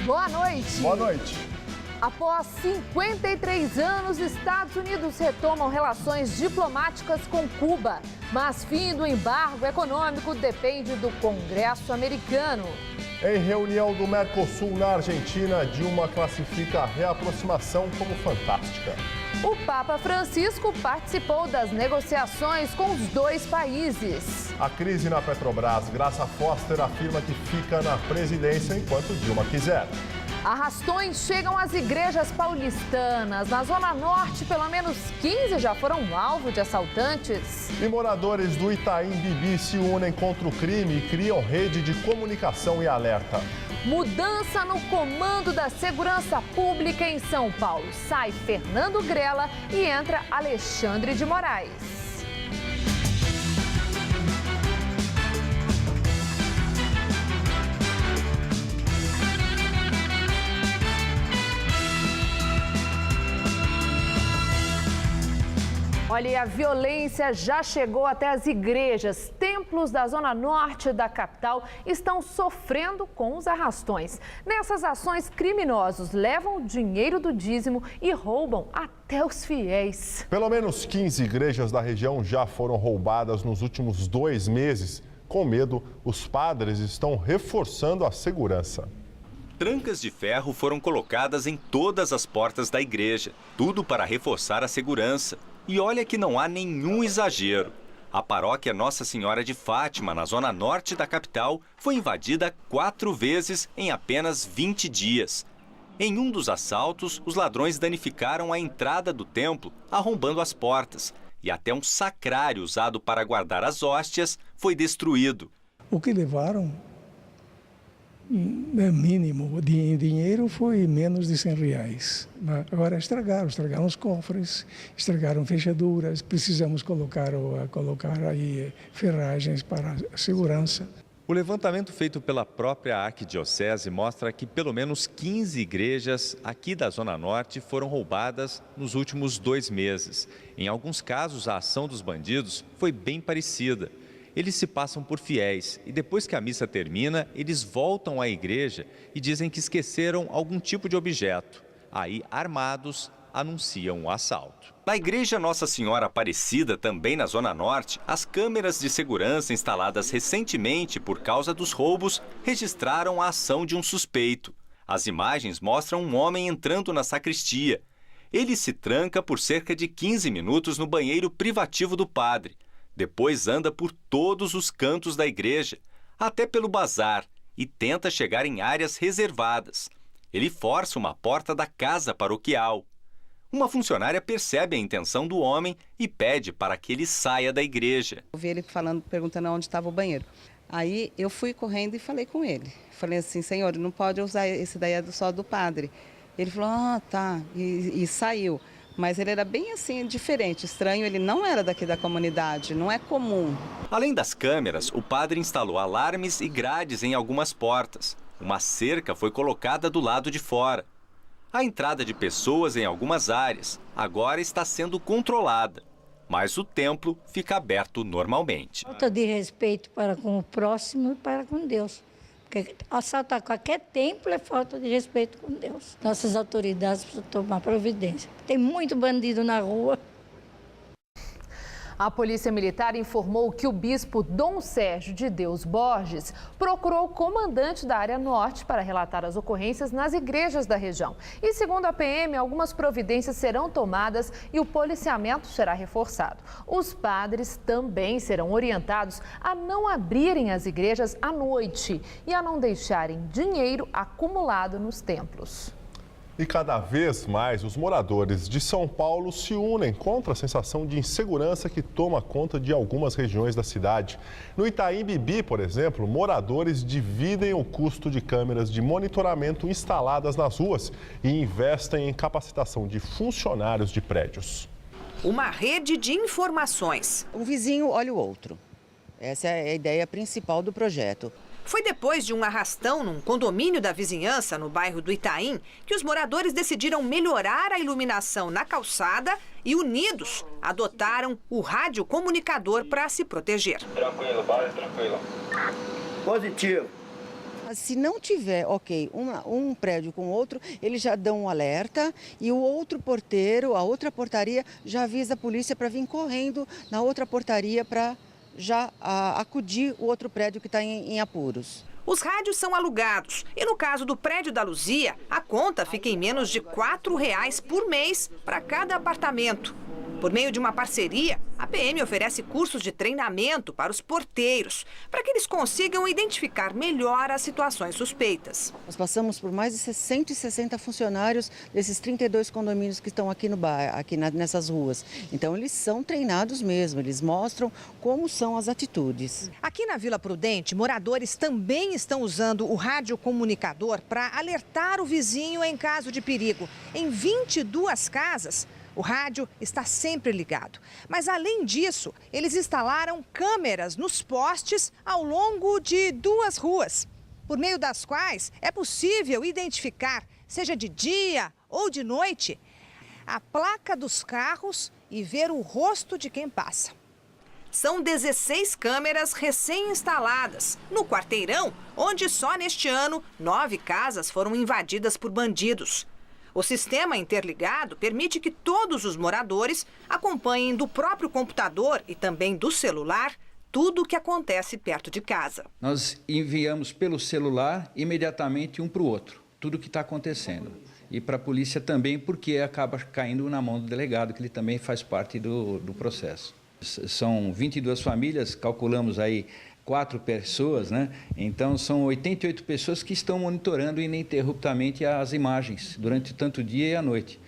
Boa noite. Boa noite. Após 53 anos, Estados Unidos retomam relações diplomáticas com Cuba. Mas fim do embargo econômico depende do Congresso americano. Em reunião do Mercosul na Argentina, Dilma classifica a reaproximação como fantástica. O Papa Francisco participou das negociações com os dois países. A crise na Petrobras, Graça Foster afirma que fica na presidência enquanto Dilma quiser. Arrastões chegam às igrejas paulistanas. Na Zona Norte, pelo menos 15 já foram alvo de assaltantes. E moradores do Itaim Bibi se unem contra o crime e criam rede de comunicação e alerta. Mudança no comando da segurança pública em São Paulo. Sai Fernando Grella e entra Alexandre de Moraes. Olha, e a violência já chegou até as igrejas. Templos da zona norte da capital estão sofrendo com os arrastões. Nessas ações, criminosos levam o dinheiro do dízimo e roubam até os fiéis. Pelo menos 15 igrejas da região já foram roubadas nos últimos 2 meses. Com medo, os padres estão reforçando a segurança. Trancas de ferro foram colocadas em todas as portas da igreja, tudo para reforçar a segurança. E olha que não há nenhum exagero. A paróquia Nossa Senhora de Fátima, na zona norte da capital, foi invadida 4 vezes em apenas 20 dias. Em um dos assaltos, os ladrões danificaram a entrada do templo, arrombando as portas. E até um sacrário usado para guardar as hóstias foi destruído. O que levaram, mínimo, de dinheiro foi menos de R$100. Agora estragaram os cofres, estragaram fechaduras, precisamos colocar aí ferragens para a segurança. O levantamento feito pela própria arquidiocese mostra que pelo menos 15 igrejas aqui da Zona Norte foram roubadas nos últimos 2 meses. Em alguns casos, a ação dos bandidos foi bem parecida. Eles se passam por fiéis e depois que a missa termina, eles voltam à igreja e dizem que esqueceram algum tipo de objeto. Aí, armados, anunciam o assalto. Na igreja Nossa Senhora Aparecida, também na Zona Norte, as câmeras de segurança instaladas recentemente por causa dos roubos registraram a ação de um suspeito. As imagens mostram um homem entrando na sacristia. Ele se tranca por cerca de 15 minutos no banheiro privativo do padre. Depois anda por todos os cantos da igreja, até pelo bazar, e tenta chegar em áreas reservadas. Ele força uma porta da casa paroquial. Uma funcionária percebe a intenção do homem e pede para que ele saia da igreja. Eu vi ele perguntando onde estava o banheiro. Aí eu fui correndo e falei com ele. Falei assim, senhor, não pode usar esse daí, é só do padre. Ele falou, tá, e saiu. Mas ele era bem assim, diferente, estranho, ele não era daqui da comunidade, não é comum. Além das câmeras, o padre instalou alarmes e grades em algumas portas. Uma cerca foi colocada do lado de fora. A entrada de pessoas em algumas áreas agora está sendo controlada, mas o templo fica aberto normalmente. Falta de respeito para com o próximo e para com Deus. Porque assaltar qualquer templo é falta de respeito com Deus. Nossas autoridades precisam tomar providência. Tem muito bandido na rua. A Polícia Militar informou que o bispo Dom Sérgio de Deus Borges procurou o comandante da área norte para relatar as ocorrências nas igrejas da região. E segundo a PM, algumas providências serão tomadas e o policiamento será reforçado. Os padres também serão orientados a não abrirem as igrejas à noite e a não deixarem dinheiro acumulado nos templos. E cada vez mais os moradores de São Paulo se unem contra a sensação de insegurança que toma conta de algumas regiões da cidade. No Itaim Bibi, por exemplo, moradores dividem o custo de câmeras de monitoramento instaladas nas ruas e investem em capacitação de funcionários de prédios. Uma rede de informações. Um vizinho olha o outro. Essa é a ideia principal do projeto. Foi depois de um arrastão num condomínio da vizinhança, no bairro do Itaim, que os moradores decidiram melhorar a iluminação na calçada e, unidos, adotaram o radiocomunicador para se proteger. Tranquilo, bora, tranquilo. Positivo. Se não tiver, um prédio com outro, eles já dão um alerta e o outro porteiro, a outra portaria, já avisa a polícia para vir correndo na outra portaria para já acudir o outro prédio que está em apuros. Os rádios são alugados e no caso do prédio da Luzia, a conta fica em menos de R$ 4,00 por mês para cada apartamento. Por meio de uma parceria, a PM oferece cursos de treinamento para os porteiros, para que eles consigam identificar melhor as situações suspeitas. Nós passamos por mais de 160 funcionários desses 32 condomínios que estão aqui no bairro, nessas ruas. Então, eles são treinados mesmo, eles mostram como são as atitudes. Aqui na Vila Prudente, moradores também estão usando o radiocomunicador para alertar o vizinho em caso de perigo. Em 22 casas, o rádio está sempre ligado. Mas, além disso, eles instalaram câmeras nos postes ao longo de 2 ruas, por meio das quais é possível identificar, seja de dia ou de noite, a placa dos carros e ver o rosto de quem passa. São 16 câmeras recém-instaladas no quarteirão, onde só neste ano 9 casas foram invadidas por bandidos. O sistema interligado permite que todos os moradores acompanhem do próprio computador e também do celular tudo o que acontece perto de casa. Nós enviamos pelo celular imediatamente um para o outro, tudo o que está acontecendo. E para a polícia também, porque acaba caindo na mão do delegado, que ele também faz parte do processo. São 22 famílias, calculamos aí 4 pessoas, né? Então são 88 pessoas que estão monitorando ininterruptamente as imagens durante tanto o dia e a noite.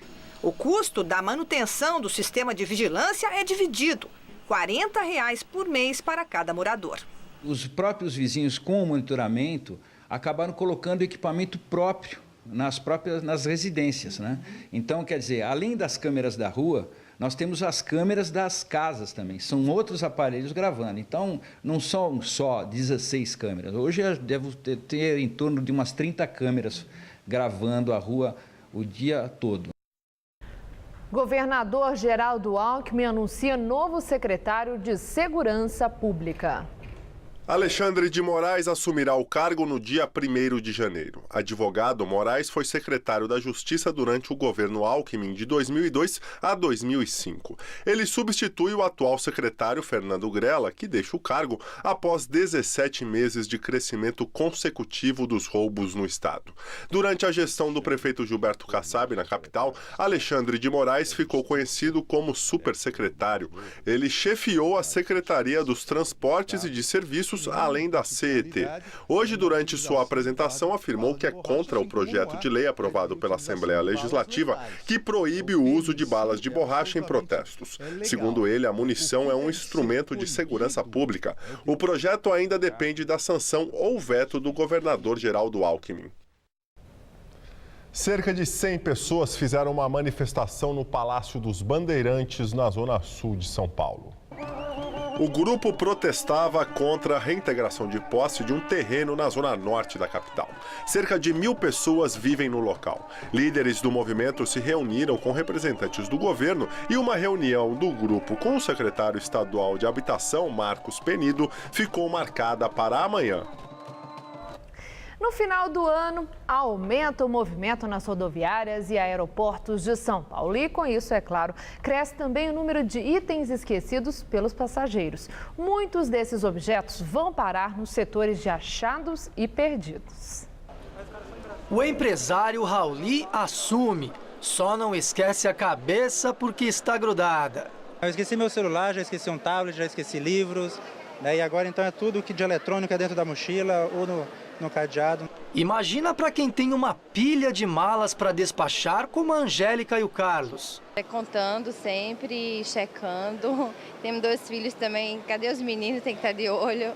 O custo da manutenção do sistema de vigilância é dividido, R$ 40,00 por mês para cada morador. Os próprios vizinhos com o monitoramento acabaram colocando equipamento próprio nas residências, né? Então, quer dizer, além das câmeras da rua, nós temos as câmeras das casas também, são outros aparelhos gravando. Então, não são só 16 câmeras. Hoje eu devo ter em torno de umas 30 câmeras gravando a rua o dia todo. Governador Geraldo Alckmin anuncia novo secretário de Segurança Pública. Alexandre de Moraes assumirá o cargo no dia 1º de janeiro. Advogado, Moraes foi secretário da Justiça durante o governo Alckmin de 2002 a 2005. Ele substitui o atual secretário Fernando Grella, que deixa o cargo após 17 meses de crescimento consecutivo dos roubos no estado. Durante a gestão do prefeito Gilberto Kassab na capital, Alexandre de Moraes ficou conhecido como supersecretário. Ele chefiou a Secretaria dos Transportes e de Serviços, além da CET. Hoje, durante sua apresentação, afirmou que é contra o projeto de lei aprovado pela Assembleia Legislativa que proíbe o uso de balas de borracha em protestos. Segundo ele, a munição é um instrumento de segurança pública. O projeto ainda depende da sanção ou veto do governador Geraldo Alckmin. Cerca de 100 pessoas fizeram uma manifestação no Palácio dos Bandeirantes, na zona sul de São Paulo. O grupo protestava contra a reintegração de posse de um terreno na zona norte da capital. Cerca de 1.000 pessoas vivem no local. Líderes do movimento se reuniram com representantes do governo e uma reunião do grupo com o secretário estadual de Habitação, Marcos Penido, ficou marcada para amanhã. No final do ano, aumenta o movimento nas rodoviárias e aeroportos de São Paulo. E com isso, é claro, cresce também o número de itens esquecidos pelos passageiros. Muitos desses objetos vão parar nos setores de achados e perdidos. O empresário Rauli assume, só não esquece a cabeça porque está grudada. Eu esqueci meu celular, já esqueci um tablet, já esqueci livros. E agora então é tudo que de eletrônico é dentro da mochila ou no cadeado. Imagina para quem tem uma pilha de malas para despachar, como a Angélica e o Carlos. Contando sempre, checando. Temos 2 filhos também, cadê os meninos? Tem que estar de olho.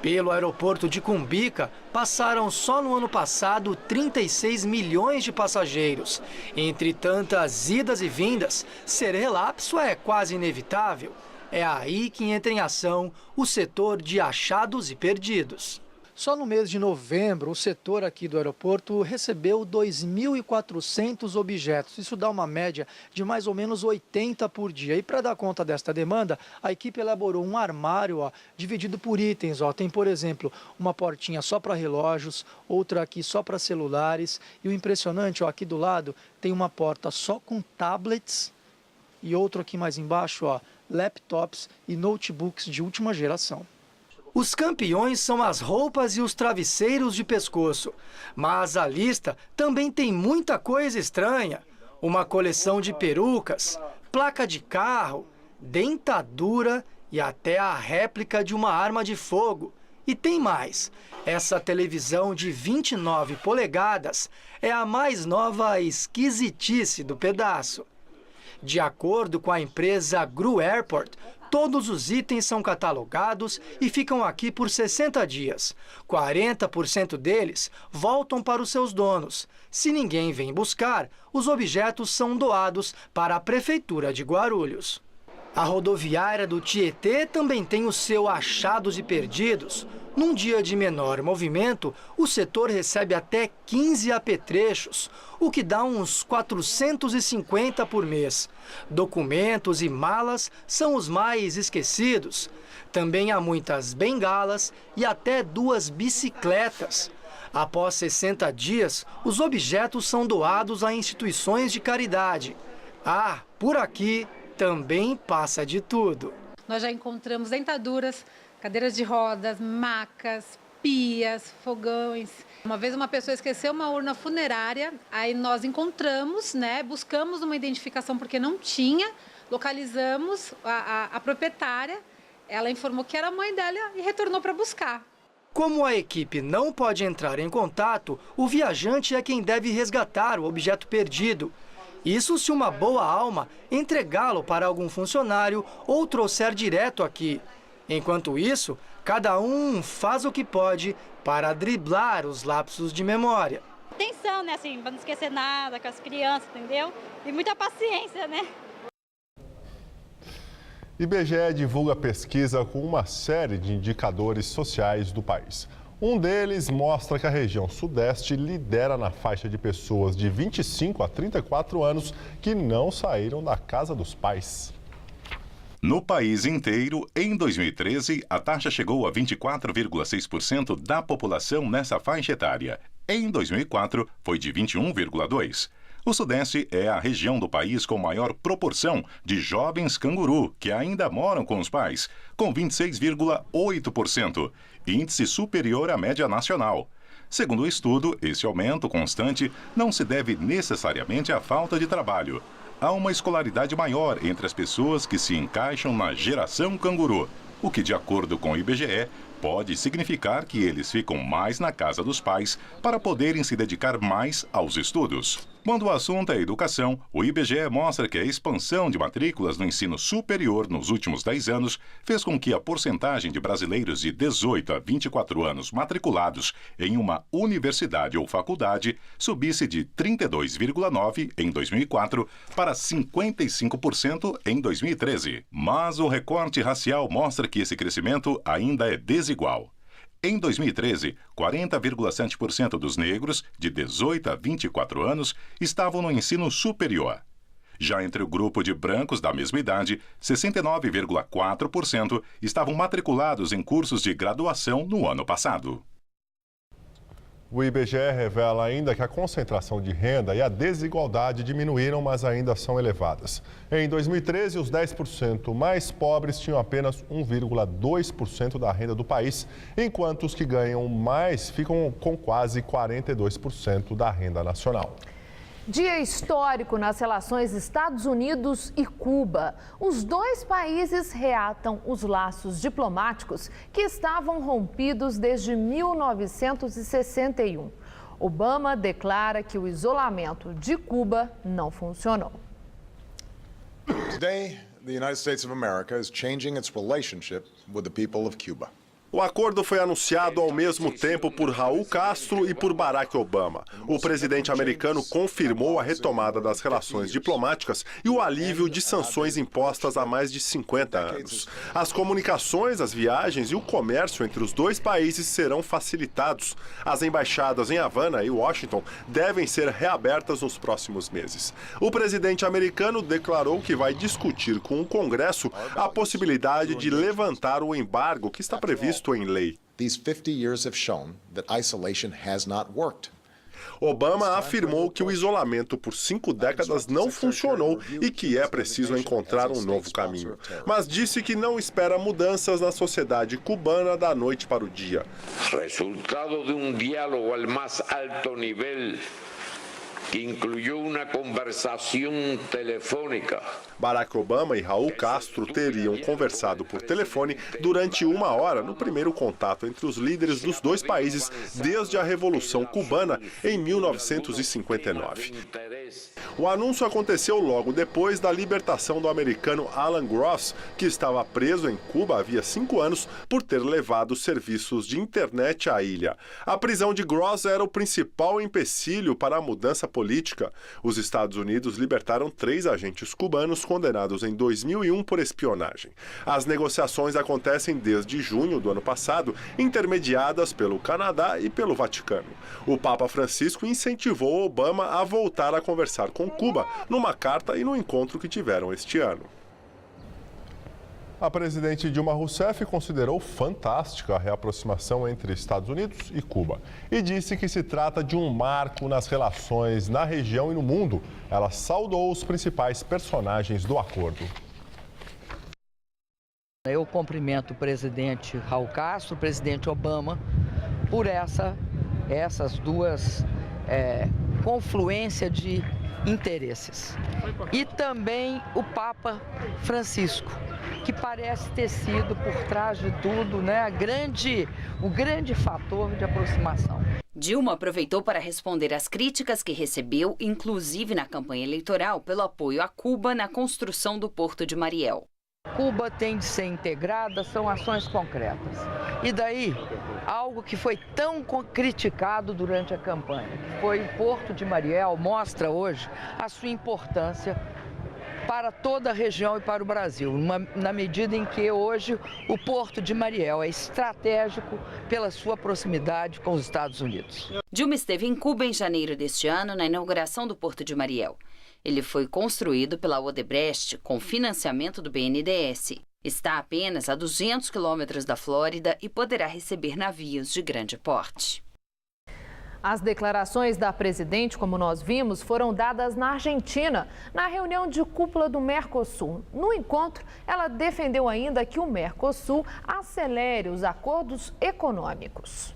Pelo aeroporto de Cumbica, passaram só no ano passado 36 milhões de passageiros. Entre tantas idas e vindas, ser relapso é quase inevitável. É aí que entra em ação o setor de achados e perdidos. Só no mês de novembro, o setor aqui do aeroporto recebeu 2.400 objetos. Isso dá uma média de mais ou menos 80 por dia. E para dar conta desta demanda, a equipe elaborou um armário dividido por itens. Tem, por exemplo, uma portinha só para relógios, outra aqui só para celulares. E o impressionante, aqui do lado, tem uma porta só com tablets e outro aqui mais embaixo, laptops e notebooks de última geração. Os campeões são as roupas e os travesseiros de pescoço. Mas a lista também tem muita coisa estranha. Uma coleção de perucas, placa de carro, dentadura e até a réplica de uma arma de fogo. E tem mais. Essa televisão de 29 polegadas é a mais nova esquisitice do pedaço. De acordo com a empresa Gru Airport, todos os itens são catalogados e ficam aqui por 60 dias. 40% deles voltam para os seus donos. Se ninguém vem buscar, os objetos são doados para a Prefeitura de Guarulhos. A rodoviária do Tietê também tem o seu achados e perdidos. Num dia de menor movimento, o setor recebe até 15 apetrechos, o que dá uns 450 por mês. Documentos e malas são os mais esquecidos. Também há muitas bengalas e até 2 bicicletas. Após 60 dias, os objetos são doados a instituições de caridade. Por aqui também passa de tudo. Nós já encontramos dentaduras, cadeiras de rodas, macas, pias, fogões. Uma vez uma pessoa esqueceu uma urna funerária, aí nós encontramos, buscamos uma identificação porque não tinha, localizamos a proprietária, ela informou que era a mãe dela e retornou para buscar. Como a equipe não pode entrar em contato, o viajante é quem deve resgatar o objeto perdido. Isso se uma boa alma entregá-lo para algum funcionário ou trouxer direto aqui. Enquanto isso, cada um faz o que pode para driblar os lapsos de memória. Atenção, para não esquecer nada com as crianças, entendeu? E muita paciência, IBGE divulga pesquisa com uma série de indicadores sociais do país. Um deles mostra que a região sudeste lidera na faixa de pessoas de 25 a 34 anos que não saíram da casa dos pais. No país inteiro, em 2013, a taxa chegou a 24,6% da população nessa faixa etária. Em 2004, foi de 21,2%. O Sudeste é a região do país com maior proporção de jovens canguru que ainda moram com os pais, com 26,8%, índice superior à média nacional. Segundo o estudo, esse aumento constante não se deve necessariamente à falta de trabalho. Há uma escolaridade maior entre as pessoas que se encaixam na geração canguru, o que, de acordo com o IBGE, pode significar que eles ficam mais na casa dos pais para poderem se dedicar mais aos estudos. Quando o assunto é educação, o IBGE mostra que a expansão de matrículas no ensino superior nos últimos 10 anos fez com que a porcentagem de brasileiros de 18 a 24 anos matriculados em uma universidade ou faculdade subisse de 32,9% em 2004 para 55% em 2013. Mas o recorte racial mostra que esse crescimento ainda é desigual. Em 2013, 40,7% dos negros de 18 a 24 anos estavam no ensino superior. Já entre o grupo de brancos da mesma idade, 69,4% estavam matriculados em cursos de graduação no ano passado. O IBGE revela ainda que a concentração de renda e a desigualdade diminuíram, mas ainda são elevadas. Em 2013, os 10% mais pobres tinham apenas 1,2% da renda do país, enquanto os que ganham mais ficam com quase 42% da renda nacional. Dia histórico nas relações Estados Unidos e Cuba. Os dois países reatam os laços diplomáticos que estavam rompidos desde 1961. Obama declara que o isolamento de Cuba não funcionou. Today, the United States of America is changing its relationship with the people of Cuba. O acordo foi anunciado ao mesmo tempo por Raul Castro e por Barack Obama. O presidente americano confirmou a retomada das relações diplomáticas e o alívio de sanções impostas há mais de 50 anos. As comunicações, as viagens e o comércio entre os dois países serão facilitados. As embaixadas em Havana e Washington devem ser reabertas nos próximos meses. O presidente americano declarou que vai discutir com o Congresso a possibilidade de levantar o embargo que está previsto em lei. Obama afirmou que o isolamento por 5 décadas não funcionou e que é preciso encontrar um novo caminho. Mas disse que não espera mudanças na sociedade cubana da noite para o dia. Resultado de diálogo ao mais alto nível que incluiu uma conversação telefônica. Barack Obama e Raul Castro teriam conversado por telefone durante 1 hora no primeiro contato entre os líderes dos dois países desde a Revolução Cubana em 1959. O anúncio aconteceu logo depois da libertação do americano Alan Gross, que estava preso em Cuba havia 5 anos por ter levado serviços de internet à ilha. A prisão de Gross era o principal empecilho para a mudança política. Os Estados Unidos libertaram 3 agentes cubanos condenados em 2001 por espionagem. As negociações acontecem desde junho do ano passado, intermediadas pelo Canadá e pelo Vaticano. O Papa Francisco incentivou Obama a voltar a conversar com Cuba, numa carta e no encontro que tiveram este ano. A presidente Dilma Rousseff considerou fantástica a reaproximação entre Estados Unidos e Cuba e disse que se trata de um marco nas relações na região e no mundo. Ela saudou os principais personagens do acordo. Eu cumprimento o presidente Raul Castro, o presidente Obama, por essas duas confluência de interesses. E também o Papa Francisco, que parece ter sido, por trás de tudo, o grande fator de aproximação. Dilma aproveitou para responder às críticas que recebeu, inclusive na campanha eleitoral, pelo apoio a Cuba na construção do Porto de Mariel. Cuba tem de ser integrada, são ações concretas. E daí, algo que foi tão criticado durante a campanha, que foi o Porto de Mariel, mostra hoje a sua importância para toda a região e para o Brasil, na medida em que hoje o Porto de Mariel é estratégico pela sua proximidade com os Estados Unidos. Dilma esteve em Cuba em janeiro deste ano, na inauguração do Porto de Mariel. Ele foi construído pela Odebrecht com financiamento do BNDES. Está apenas a 200 quilômetros da Flórida e poderá receber navios de grande porte. As declarações da presidente, como nós vimos, foram dadas na Argentina, na reunião de cúpula do Mercosul. No encontro, ela defendeu ainda que o Mercosul acelere os acordos econômicos.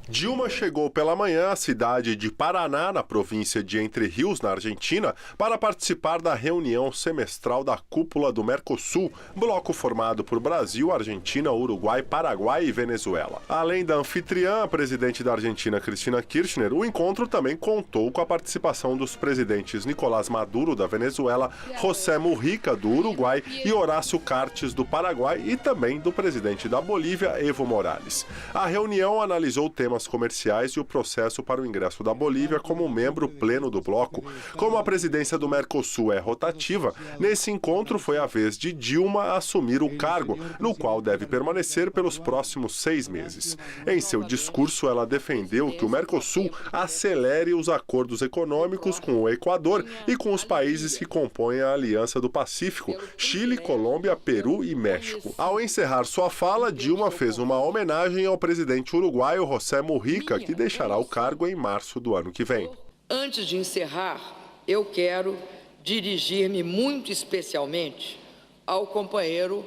Dilma chegou pela manhã à cidade de Paraná, na província de Entre Rios, na Argentina, para participar da reunião semestral da Cúpula do Mercosul, bloco formado por Brasil, Argentina, Uruguai, Paraguai e Venezuela. Além da anfitriã, a presidente da Argentina, Cristina Kirchner, o encontro também contou com a participação dos presidentes Nicolás Maduro, da Venezuela, José Mujica, do Uruguai e Horácio Cartes, do Paraguai, e também do presidente da Bolívia, Evo Morales. A reunião analisou temas comerciais e o processo para o ingresso da Bolívia como membro pleno do bloco. Como a presidência do Mercosul é rotativa, nesse encontro foi a vez de Dilma assumir o cargo, no qual deve permanecer pelos próximos 6 meses. Em seu discurso, ela defendeu que o Mercosul acelere os acordos econômicos com o Equador e com os países que compõem a Aliança do Pacífico, Chile, Colômbia, Peru e México. Ao encerrar sua fala, Dilma fez uma homenagem ao presidente uruguaio José Mujica, que deixará o cargo em março do ano que vem. Antes de encerrar, eu quero dirigir-me muito especialmente ao companheiro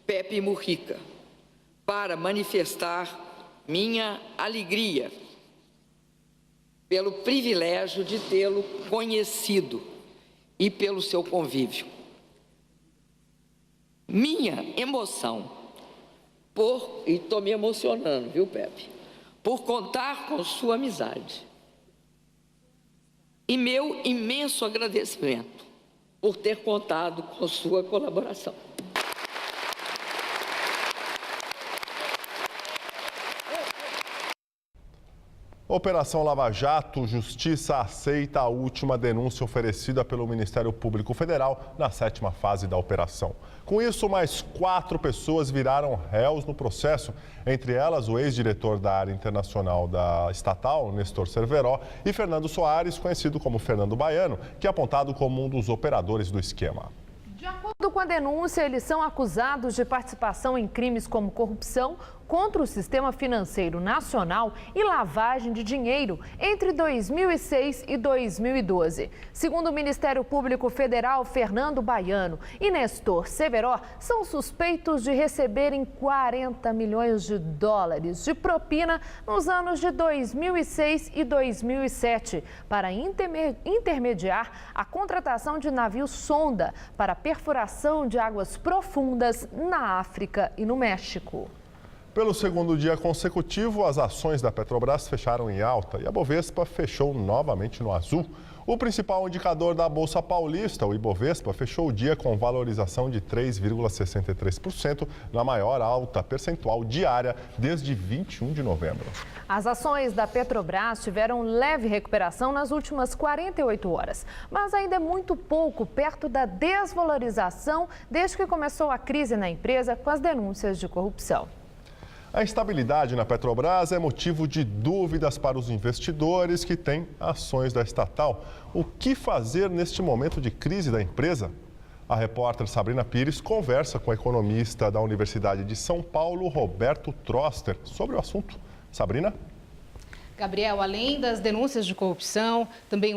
Pepe Mujica para manifestar minha alegria pelo privilégio de tê-lo conhecido e pelo seu convívio. Minha emoção e estou me emocionando, viu, Pepe? Por contar com sua amizade. E meu imenso agradecimento por ter contado com sua colaboração. Operação Lava Jato, Justiça aceita a última denúncia oferecida pelo Ministério Público Federal na 7ª fase da operação. Com isso, mais 4 pessoas viraram réus no processo, entre elas o ex-diretor da área internacional da estatal, Nestor Cerveró, e Fernando Soares, conhecido como Fernando Baiano, que é apontado como um dos operadores do esquema. De acordo com a denúncia, eles são acusados de participação em crimes como corrupção contra o sistema financeiro nacional e lavagem de dinheiro entre 2006 e 2012. Segundo o Ministério Público Federal, Fernando Baiano e Nestor Cerveró são suspeitos de receberem 40 milhões de dólares de propina nos anos de 2006 e 2007 para intermediar a contratação de navios sonda para perfuração de águas profundas na África e no México. Pelo segundo dia consecutivo, as ações da Petrobras fecharam em alta e a Bovespa fechou novamente no azul. O principal indicador da Bolsa Paulista, o Ibovespa, fechou o dia com valorização de 3,63%, na maior alta percentual diária desde 21 de novembro. As ações da Petrobras tiveram leve recuperação nas últimas 48 horas, mas ainda é muito pouco perto da desvalorização desde que começou a crise na empresa com as denúncias de corrupção. A instabilidade na Petrobras é motivo de dúvidas para os investidores que têm ações da estatal. O que fazer neste momento de crise da empresa? A repórter Sabrina Pires conversa com o economista da Universidade de São Paulo, Roberto Troster, sobre o assunto. Sabrina? Gabriel, além das denúncias de corrupção, também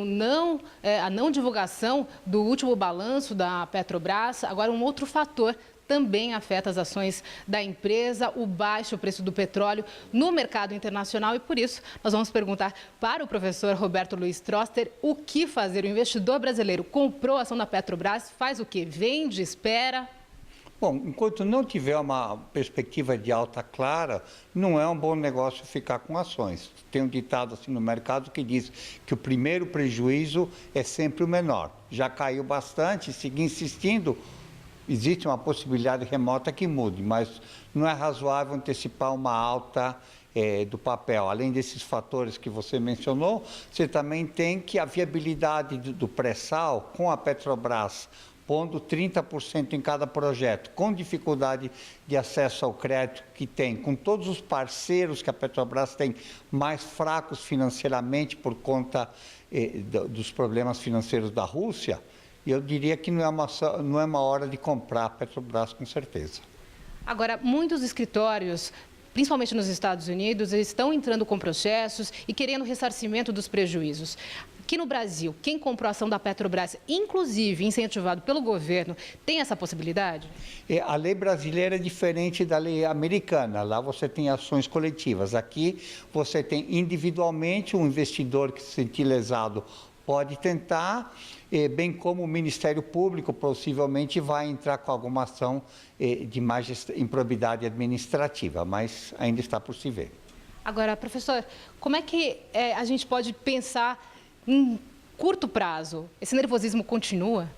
a não divulgação do último balanço da Petrobras, agora um outro fator também afeta as ações da empresa, o baixo preço do petróleo no mercado internacional e por isso nós vamos perguntar para o professor Roberto Luiz Troster o que fazer. O investidor brasileiro comprou a ação da Petrobras, faz o quê? Vende, espera? Bom, enquanto não tiver uma perspectiva de alta clara, não é um bom negócio ficar com ações. Tem um ditado assim no mercado que diz que o primeiro prejuízo é sempre o menor. Já caiu bastante, seguir insistindo, existe uma possibilidade remota que mude, mas não é razoável antecipar uma alta do papel. Além desses fatores que você mencionou, você também tem que a viabilidade do pré-sal com a Petrobras pondo 30% em cada projeto, com dificuldade de acesso ao crédito que tem, com todos os parceiros que a Petrobras tem mais fracos financeiramente por conta dos problemas financeiros da Rússia, eu diria que não é uma hora de comprar a Petrobras, com certeza. Agora, muitos escritórios, principalmente nos Estados Unidos, eles estão entrando com processos e querendo ressarcimento dos prejuízos. Aqui no Brasil, quem comprou a ação da Petrobras, inclusive incentivado pelo governo, tem essa possibilidade? A lei brasileira é diferente da lei americana. Lá você tem ações coletivas. Aqui você tem individualmente um investidor que se sentir lesado pode tentar, bem como o Ministério Público possivelmente vai entrar com alguma ação de improbidade administrativa, mas ainda está por se ver. Agora, professor, como é que a gente pode pensar em curto prazo? Esse nervosismo continua?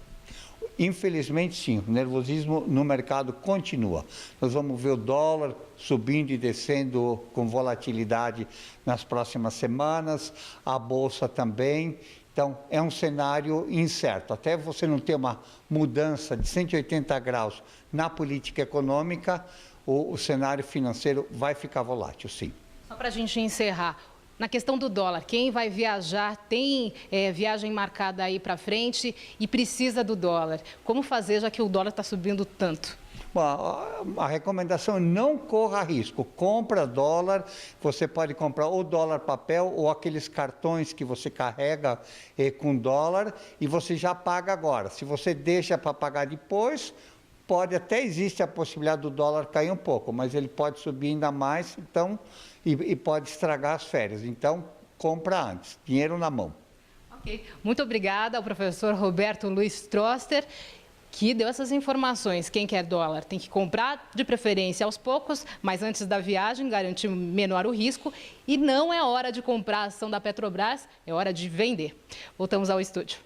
Infelizmente, sim. O nervosismo no mercado continua. Nós vamos ver o dólar subindo e descendo com volatilidade nas próximas semanas, a Bolsa também. Então, é um cenário incerto. Até você não ter uma mudança de 180 graus na política econômica, o cenário financeiro vai ficar volátil, sim. Só para a gente encerrar, na questão do dólar, quem vai viajar, tem viagem marcada aí para frente e precisa do dólar. Como fazer, já que o dólar está subindo tanto? Bom, a recomendação é não corra risco. Compra dólar, você pode comprar ou dólar papel ou aqueles cartões que você carrega com dólar e você já paga agora. Se você deixa para pagar depois, até existe a possibilidade do dólar cair um pouco, mas ele pode subir ainda mais, então, e pode estragar as férias. Então, compra antes, dinheiro na mão. Ok, muito obrigada ao professor Roberto Luiz Troster, que deu essas informações. Quem quer dólar tem que comprar, de preferência aos poucos, mas antes da viagem, garantir menor o risco. E não é hora de comprar a ação da Petrobras, é hora de vender. Voltamos ao estúdio.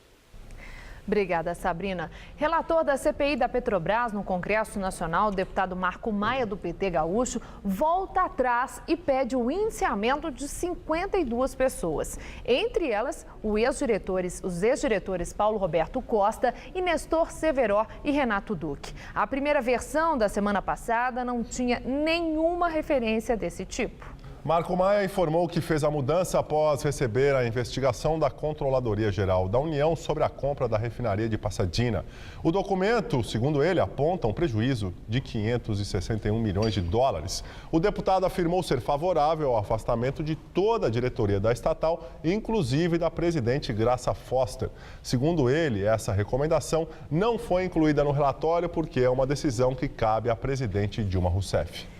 Obrigada, Sabrina. Relator da CPI da Petrobras no Congresso Nacional, o deputado Marco Maia, do PT Gaúcho, volta atrás e pede o indiciamento de 52 pessoas. Entre elas, os ex-diretores Paulo Roberto Costa e Nestor Severo e Renato Duque. A primeira versão da semana passada não tinha nenhuma referência desse tipo. Marco Maia informou que fez a mudança após receber a investigação da Controladoria Geral da União sobre a compra da refinaria de Pasadena. O documento, segundo ele, aponta um prejuízo de 561 milhões de dólares. O deputado afirmou ser favorável ao afastamento de toda a diretoria da estatal, inclusive da presidente Graça Foster. Segundo ele, essa recomendação não foi incluída no relatório porque é uma decisão que cabe à presidente Dilma Rousseff.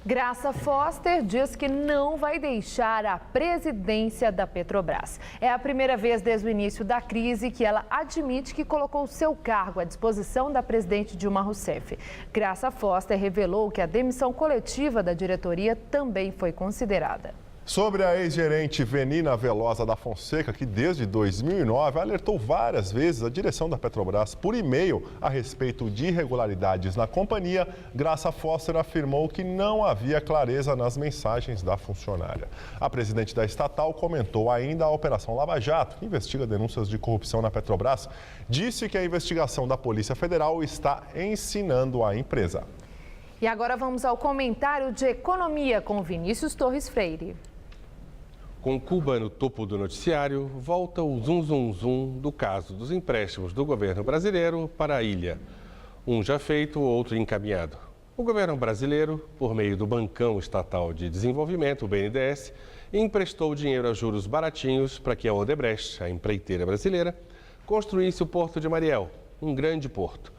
Graça Foster diz que não vai deixar a presidência da Petrobras. É a primeira vez desde o início da crise que ela admite que colocou seu cargo à disposição da presidente Dilma Rousseff. Graça Foster revelou que a demissão coletiva da diretoria também foi considerada. Sobre a ex-gerente Venina Velosa da Fonseca, que desde 2009 alertou várias vezes a direção da Petrobras por e-mail a respeito de irregularidades na companhia, Graça Foster afirmou que não havia clareza nas mensagens da funcionária. A presidente da estatal comentou ainda a Operação Lava Jato, que investiga denúncias de corrupção na Petrobras. Disse que a investigação da Polícia Federal está ensinando a empresa. E agora vamos ao comentário de economia com Vinícius Torres Freire. Com Cuba no topo do noticiário, volta o zum do caso dos empréstimos do governo brasileiro para a ilha. Um já feito, outro encaminhado. O governo brasileiro, por meio do Bancão Estatal de Desenvolvimento, o BNDES, emprestou dinheiro a juros baratinhos para que a Odebrecht, a empreiteira brasileira, construísse o Porto de Mariel, um grande porto.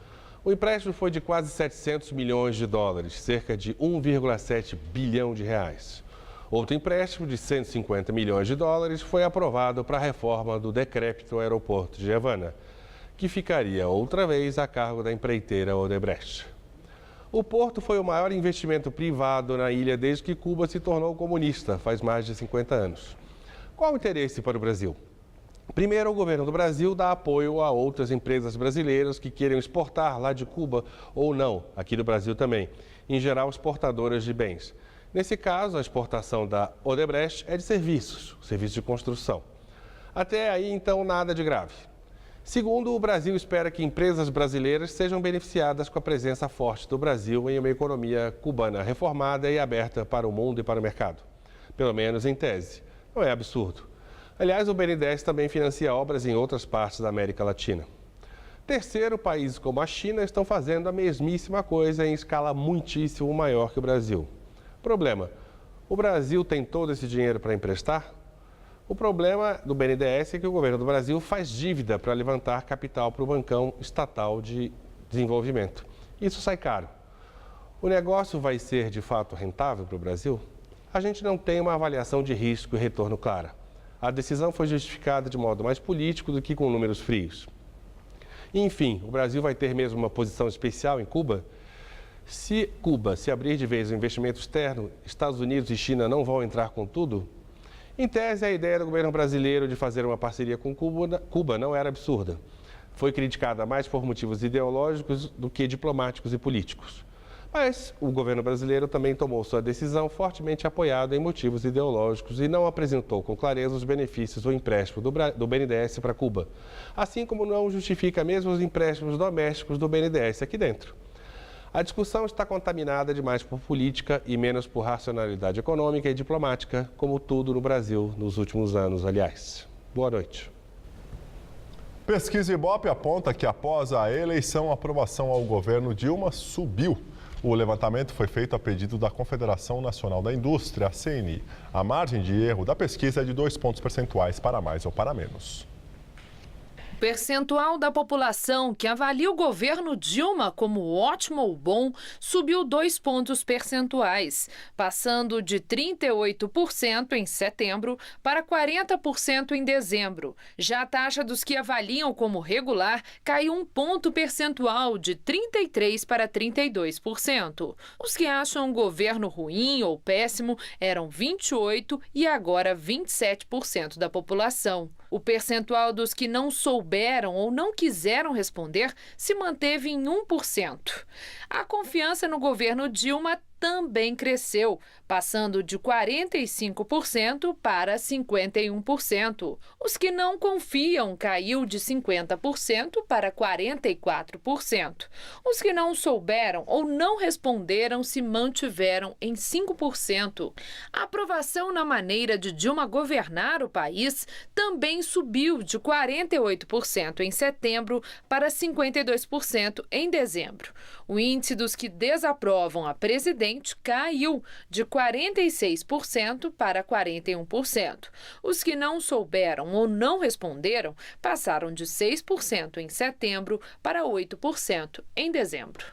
O empréstimo foi de quase 700 milhões de dólares, cerca de 1,7 bilhão de reais. Outro empréstimo de 150 milhões de dólares foi aprovado para a reforma do decrépito aeroporto de Havana, que ficaria outra vez a cargo da empreiteira Odebrecht. O porto foi o maior investimento privado na ilha desde que Cuba se tornou comunista, faz mais de 50 anos. Qual o interesse para o Brasil? Primeiro, o governo do Brasil dá apoio a outras empresas brasileiras que queiram exportar lá de Cuba ou não, aqui do Brasil também, em geral exportadoras de bens. Nesse caso, a exportação da Odebrecht é de serviços de construção. Até aí, então, nada de grave. Segundo, o Brasil espera que empresas brasileiras sejam beneficiadas com a presença forte do Brasil em uma economia cubana reformada e aberta para o mundo e para o mercado. Pelo menos em tese. Não é absurdo. Aliás, o BNDES também financia obras em outras partes da América Latina. Terceiro, países como a China estão fazendo a mesmíssima coisa em escala muitíssimo maior que o Brasil. Problema: o Brasil tem todo esse dinheiro para emprestar? O problema do BNDES é que o governo do Brasil faz dívida para levantar capital para o Bancão Estatal de Desenvolvimento. Isso sai caro. O negócio vai ser de fato rentável para o Brasil? A gente não tem uma avaliação de risco e retorno clara. A decisão foi justificada de modo mais político do que com números frios. Enfim, o Brasil vai ter mesmo uma posição especial em Cuba? Se Cuba se abrir de vez ao investimento externo, Estados Unidos e China não vão entrar com tudo? Em tese, a ideia do governo brasileiro de fazer uma parceria com Cuba não era absurda. Foi criticada mais por motivos ideológicos do que diplomáticos e políticos. Mas o governo brasileiro também tomou sua decisão fortemente apoiado em motivos ideológicos e não apresentou com clareza os benefícios do empréstimo do BNDES para Cuba. Assim como não justifica mesmo os empréstimos domésticos do BNDES aqui dentro. A discussão está contaminada demais por política e menos por racionalidade econômica e diplomática, como tudo no Brasil nos últimos anos, aliás. Boa noite. Pesquisa Ibope aponta que após a eleição, a aprovação ao governo Dilma subiu. O levantamento foi feito a pedido da Confederação Nacional da Indústria, a CNI. A margem de erro da pesquisa é de 2 pontos percentuais para mais ou para menos. O percentual da população que avalia o governo Dilma como ótimo ou bom subiu 2 pontos percentuais, passando de 38% em setembro para 40% em dezembro. Já a taxa dos que avaliam como regular caiu 1 ponto percentual, de 33% para 32%. Os que acham o governo ruim ou péssimo eram 28% e agora 27% da população. O percentual dos que não souberam souberam ou não quiseram responder se manteve em 1%. A confiança no governo Dilma também cresceu, passando de 45% para 51%. Os que não confiam caiu de 50% para 44%. Os que não souberam ou não responderam se mantiveram em 5%. A aprovação na maneira de Dilma governar o país também subiu de 48% em setembro para 52% em dezembro. O índice dos que desaprovam a presidente caiu de 46% para 41%. Os que não souberam ou não responderam passaram de 6% em setembro para 8% em dezembro.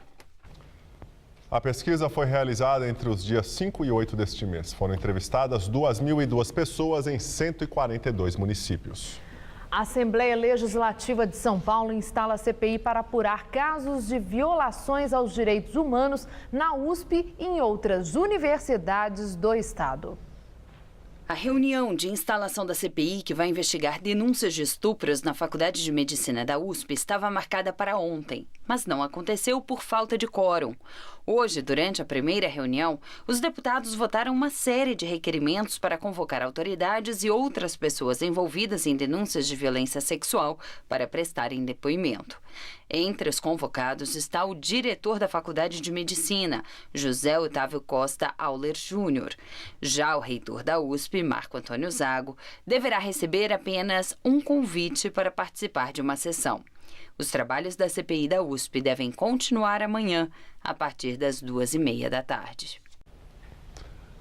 A pesquisa foi realizada entre os dias 5 e 8 deste mês. Foram entrevistadas 2.002 pessoas em 142 municípios. A Assembleia Legislativa de São Paulo instala a CPI para apurar casos de violações aos direitos humanos na USP e em outras universidades do estado. A reunião de instalação da CPI, que vai investigar denúncias de estupros na Faculdade de Medicina da USP, estava marcada para ontem, mas não aconteceu por falta de quórum. Hoje, durante a primeira reunião, os deputados votaram uma série de requerimentos para convocar autoridades e outras pessoas envolvidas em denúncias de violência sexual para prestarem depoimento. Entre os convocados está o diretor da Faculdade de Medicina, José Otávio Costa Auler Júnior. Já o reitor da USP, Marco Antônio Zago, deverá receber apenas um convite para participar de uma sessão. Os trabalhos da CPI da USP devem continuar amanhã, a partir das 2h30 da tarde.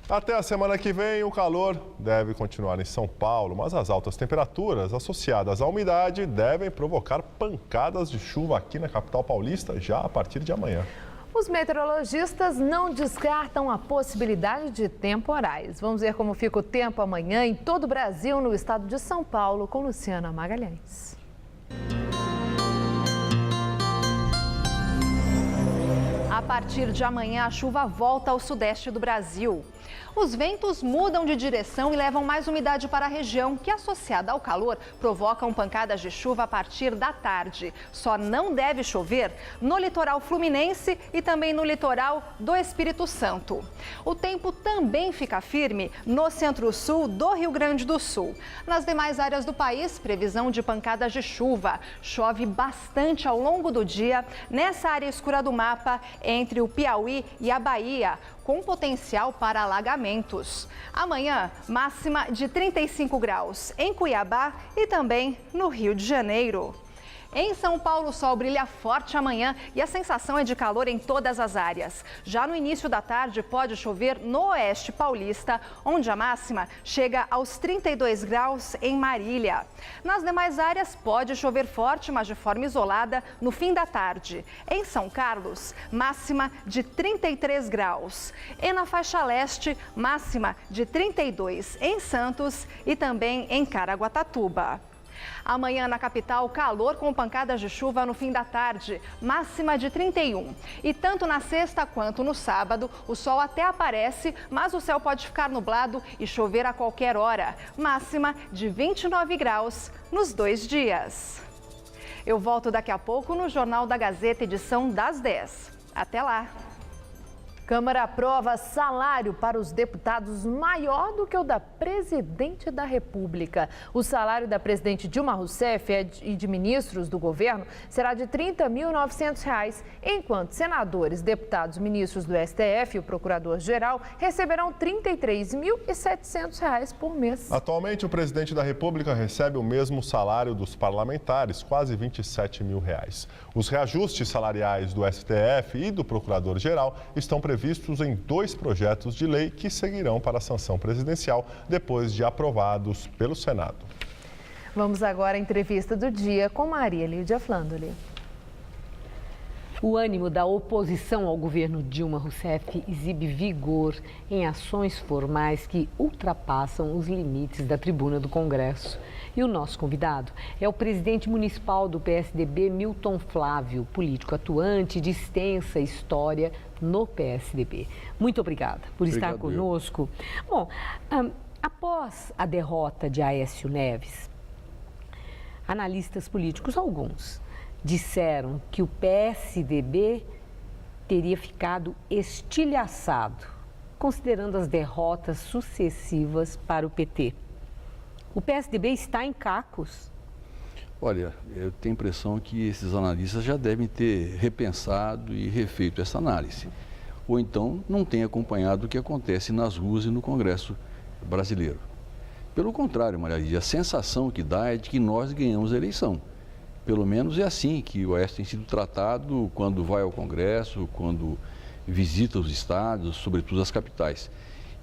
Até a semana que vem, o calor deve continuar em São Paulo, mas as altas temperaturas associadas à umidade devem provocar pancadas de chuva aqui na capital paulista já a partir de amanhã. Os meteorologistas não descartam a possibilidade de temporais. Vamos ver como fica o tempo amanhã em todo o Brasil, no estado de São Paulo, com Luciana Magalhães. A partir de amanhã, a chuva volta ao sudeste do Brasil. Os ventos mudam de direção e levam mais umidade para a região, que, associada ao calor, provocam pancadas de chuva a partir da tarde. Só não deve chover no litoral fluminense e também no litoral do Espírito Santo. O tempo também fica firme no centro-sul do Rio Grande do Sul. Nas demais áreas do país, previsão de pancadas de chuva. Chove bastante ao longo do dia nessa área escura do mapa, entre o Piauí e a Bahia, com potencial para alagamentos. Amanhã, máxima de 35 graus em Cuiabá e também no Rio de Janeiro. Em São Paulo, o sol brilha forte amanhã e a sensação é de calor em todas as áreas. Já no início da tarde, pode chover no oeste paulista, onde a máxima chega aos 32 graus em Marília. Nas demais áreas, pode chover forte, mas de forma isolada, no fim da tarde. Em São Carlos, máxima de 33 graus. E na faixa leste, máxima de 32 em Santos e também em Caraguatatuba. Amanhã na capital, calor com pancadas de chuva no fim da tarde, máxima de 31. E tanto na sexta quanto no sábado, o sol até aparece, mas o céu pode ficar nublado e chover a qualquer hora, máxima de 29 graus nos 2 dias. Eu volto daqui a pouco no Jornal da Gazeta, edição das 10. Até lá! Câmara aprova salário para os deputados maior do que o da presidente da República. O salário da presidente Dilma Rousseff e de ministros do governo será de R$ 30.900, enquanto senadores, deputados, ministros do STF e o procurador-geral receberão R$ 33.700 por mês. Atualmente, o presidente da República recebe o mesmo salário dos parlamentares, quase R$ 27 mil. Os reajustes salariais do STF e do procurador-geral estão previstos em 2 projetos de lei que seguirão para a sanção presidencial depois de aprovados pelo Senado. Vamos agora à entrevista do dia com Maria Lídia Flandoli. O ânimo da oposição ao governo Dilma Rousseff exibe vigor em ações formais que ultrapassam os limites da tribuna do Congresso. E o nosso convidado é o presidente municipal do PSDB, Milton Flávio, político atuante de extensa história no PSDB. Muito obrigada por estar conosco. Bom, após a derrota de Aécio Neves, Analistas políticos, alguns, disseram que o PSDB teria ficado estilhaçado, considerando as derrotas sucessivas para o PT. O PSDB está em cacos? Olha, eu tenho a impressão que esses analistas já devem ter repensado e refeito essa análise. Ou então não têm acompanhado o que acontece nas ruas e no Congresso brasileiro. Pelo contrário, Maria Lídia, a sensação que dá é de que nós ganhamos a eleição. Pelo menos é assim que o Oeste tem sido tratado quando vai ao Congresso, quando visita os estados, sobretudo as capitais.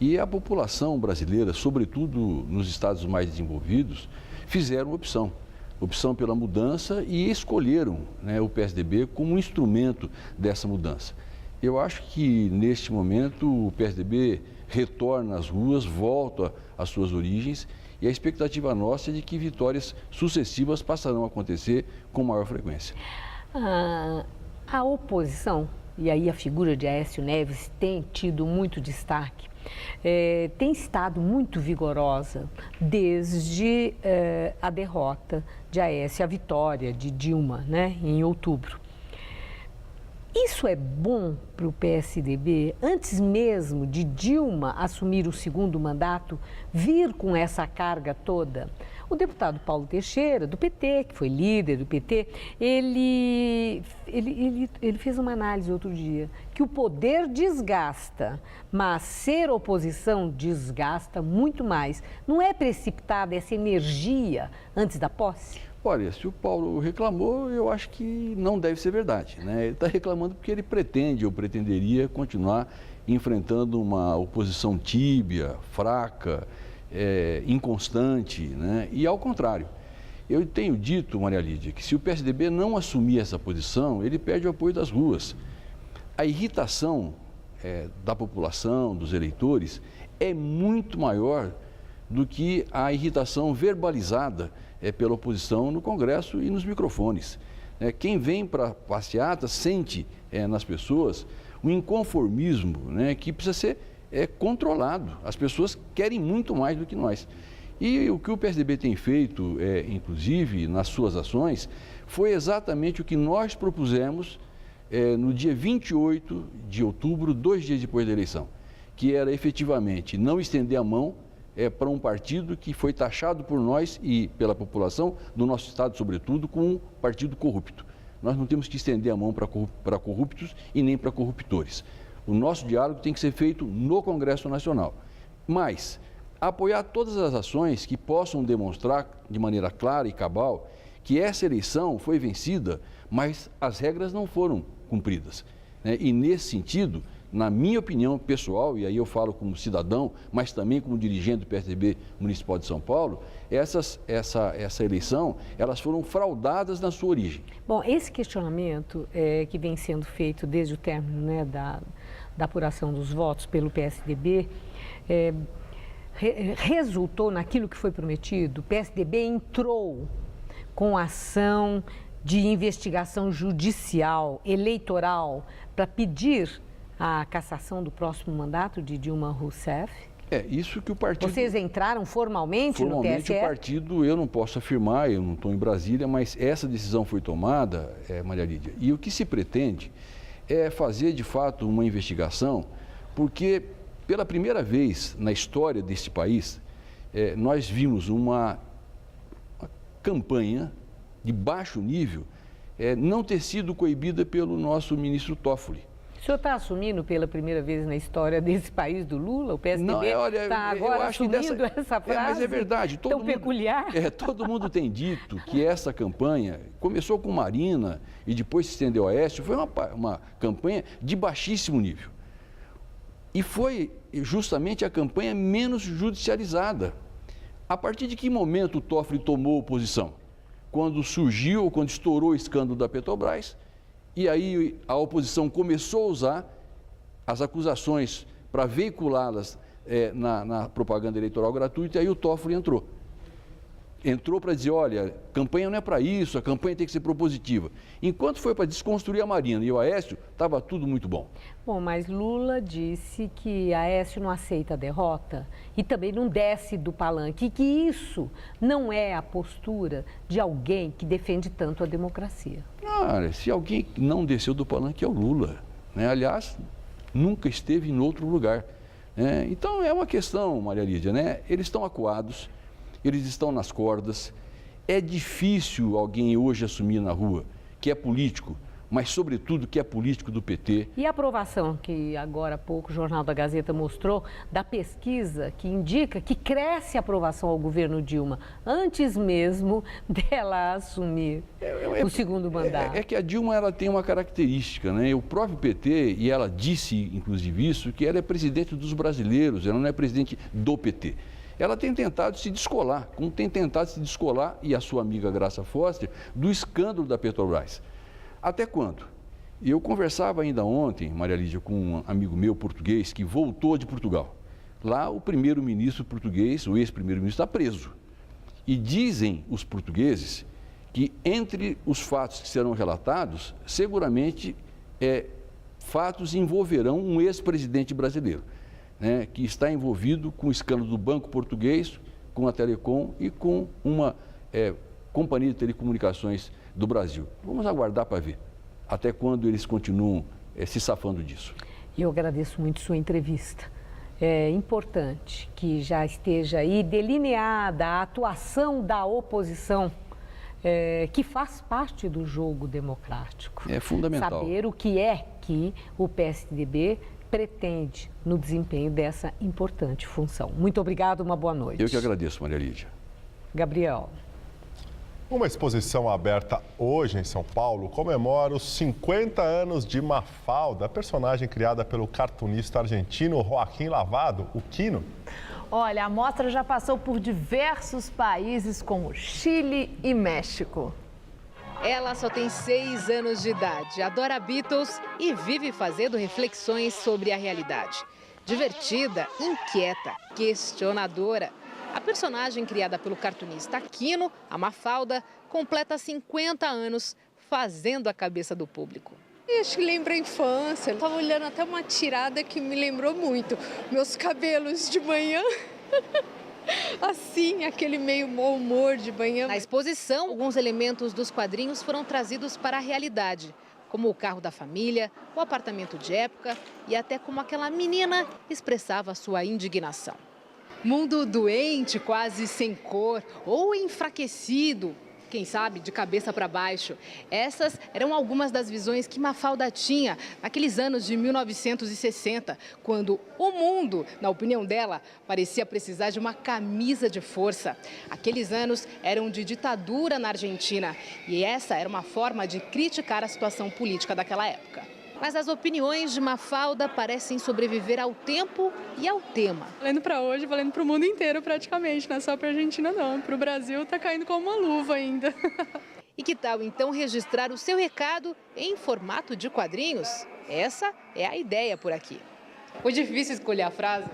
E a população brasileira, sobretudo nos estados mais desenvolvidos, fizeram opção pela mudança e escolheram, né, o PSDB como um instrumento dessa mudança. Eu acho que, neste momento, o PSDB retorna às ruas, volta às suas origens e a expectativa nossa é de que vitórias sucessivas passarão a acontecer com maior frequência. A oposição, e aí a figura de Aécio Neves tem tido muito destaque, tem estado muito vigorosa desde a derrota de Aécio, a vitória de Dilma, né, em outubro. Isso é bom para o PSDB, antes mesmo de Dilma assumir o segundo mandato, vir com essa carga toda? O deputado Paulo Teixeira, do PT, que foi líder do PT, ele fez uma análise outro dia, que o poder desgasta, mas ser oposição desgasta muito mais. Não é precipitada essa energia antes da posse? Olha, se o Paulo reclamou, eu acho que não deve ser verdade, né? Ele está reclamando porque ele pretende ou pretenderia continuar enfrentando uma oposição tíbia, fraca, inconstante, né? E ao contrário. Eu tenho dito, Maria Lídia, que se o PSDB não assumir essa posição, ele perde o apoio das ruas. A irritação da população, dos eleitores, é muito maior do que a irritação verbalizada pela oposição no Congresso e nos microfones. Quem vem para a passeata sente nas pessoas um inconformismo, né, que precisa ser controlado. As pessoas querem muito mais do que nós. E o que o PSDB tem feito, inclusive nas suas ações, foi exatamente o que nós propusemos no dia 28 de outubro, 2 dias depois da eleição, que era efetivamente não estender a mão para um partido que foi taxado por nós e pela população do nosso estado, sobretudo, como um partido corrupto. Nós não temos que estender a mão para corruptos e nem para corruptores. O nosso diálogo tem que ser feito no Congresso Nacional. Mas apoiar todas as ações que possam demonstrar de maneira clara e cabal que essa eleição foi vencida, mas as regras não foram cumpridas, né? E nesse sentido, na minha opinião pessoal, e aí eu falo como cidadão, mas também como dirigente do PSDB Municipal de São Paulo, essa eleição, elas foram fraudadas na sua origem. Bom, esse questionamento que vem sendo feito desde o término, né, da apuração dos votos pelo PSDB, resultou naquilo que foi prometido. O PSDB entrou com ação de investigação judicial, eleitoral, para pedir a cassação do próximo mandato de Dilma Rousseff? Isso que o partido... Vocês entraram formalmente no TSE? Formalmente o partido, eu não posso afirmar, eu não estou em Brasília, mas essa decisão foi tomada, Maria Lídia, e o que se pretende é fazer de fato uma investigação, porque pela primeira vez na história deste país, nós vimos uma campanha de baixo nível não ter sido coibida pelo nosso ministro Toffoli. O senhor está assumindo pela primeira vez na história desse país do Lula? O PSDB está agora assumindo essa frase mas é verdade, tão peculiar? Todo mundo tem dito que essa campanha começou com Marina e depois se estendeu a Aécio, foi uma campanha de baixíssimo nível. E foi justamente a campanha menos judicializada. A partir de que momento o Toffoli tomou posição? Quando surgiu, quando estourou o escândalo da Petrobras, e aí a oposição começou a usar as acusações para veiculá-las na propaganda eleitoral gratuita, e aí o Toffoli entrou. entrou para dizer, olha, campanha não é para isso, a campanha tem que ser propositiva. Enquanto foi para desconstruir a Marina e o Aécio, estava tudo muito bom. Bom, mas Lula disse que Aécio não aceita a derrota e também não desce do palanque, e que isso não é a postura de alguém que defende tanto a democracia. Se alguém não desceu do palanque é o Lula, né? Aliás, nunca esteve em outro lugar. Então é uma questão, Maria Lídia, né? Eles estão acuados, eles estão nas cordas. É difícil alguém hoje assumir na rua que é político, mas sobretudo que é político do PT. E a aprovação que agora há pouco o Jornal da Gazeta mostrou da pesquisa que indica que cresce a aprovação ao governo Dilma antes mesmo dela assumir o segundo mandato. É que a Dilma ela tem uma característica, né? O próprio PT, e ela disse inclusive isso, que ela é presidente dos brasileiros, ela não é presidente do PT. Ela tem tentado se descolar, como tem tentado se descolar, e a sua amiga Graça Foster, do escândalo da Petrobras. Até quando? Eu conversava ainda ontem, Maria Lídia, com um amigo meu português que voltou de Portugal. Lá o primeiro-ministro português, o ex-primeiro-ministro, está preso. E dizem os portugueses que entre os fatos que serão relatados, seguramente fatos envolverão um ex-presidente brasileiro, né, que está envolvido com o escândalo do Banco Português, com a Telecom e com uma companhia de telecomunicações do Brasil. Vamos aguardar para ver até quando eles continuam se safando disso. Eu agradeço muito sua entrevista. É importante que já esteja aí delineada a atuação da oposição, que faz parte do jogo democrático. É fundamental. Saber o que é que o PSDB pretende no desempenho dessa importante função. Muito obrigado, uma boa noite. Eu que agradeço, Maria Lídia. Gabriel. Uma exposição aberta hoje em São Paulo comemora os 50 anos de Mafalda, a personagem criada pelo cartunista argentino Joaquim Lavado, o Quino. Olha, a mostra já passou por diversos países como Chile e México. Ela só tem 6 anos de idade, adora Beatles e vive fazendo reflexões sobre a realidade. Divertida, inquieta, questionadora. A personagem criada pelo cartunista Quino, a Mafalda, completa 50 anos fazendo a cabeça do público. Acho que lembra a infância. Eu estava olhando até uma tirada que me lembrou muito. Meus cabelos de manhã, assim, aquele meio mau humor de manhã. Na exposição, alguns elementos dos quadrinhos foram trazidos para a realidade, como o carro da família, o apartamento de época e até como aquela menina expressava sua indignação. Mundo doente, quase sem cor ou enfraquecido, quem sabe de cabeça para baixo. Essas eram algumas das visões que Mafalda tinha naqueles anos de 1960, quando o mundo, na opinião dela, parecia precisar de uma camisa de força. Aqueles anos eram de ditadura na Argentina e essa era uma forma de criticar a situação política daquela época. Mas as opiniões de Mafalda parecem sobreviver ao tempo e ao tema. Valendo para hoje, valendo para o mundo inteiro praticamente, não é só para a Argentina não. Para o Brasil está caindo como uma luva ainda. E que tal então registrar o seu recado em formato de quadrinhos? Essa é a ideia por aqui. Foi difícil escolher a frase?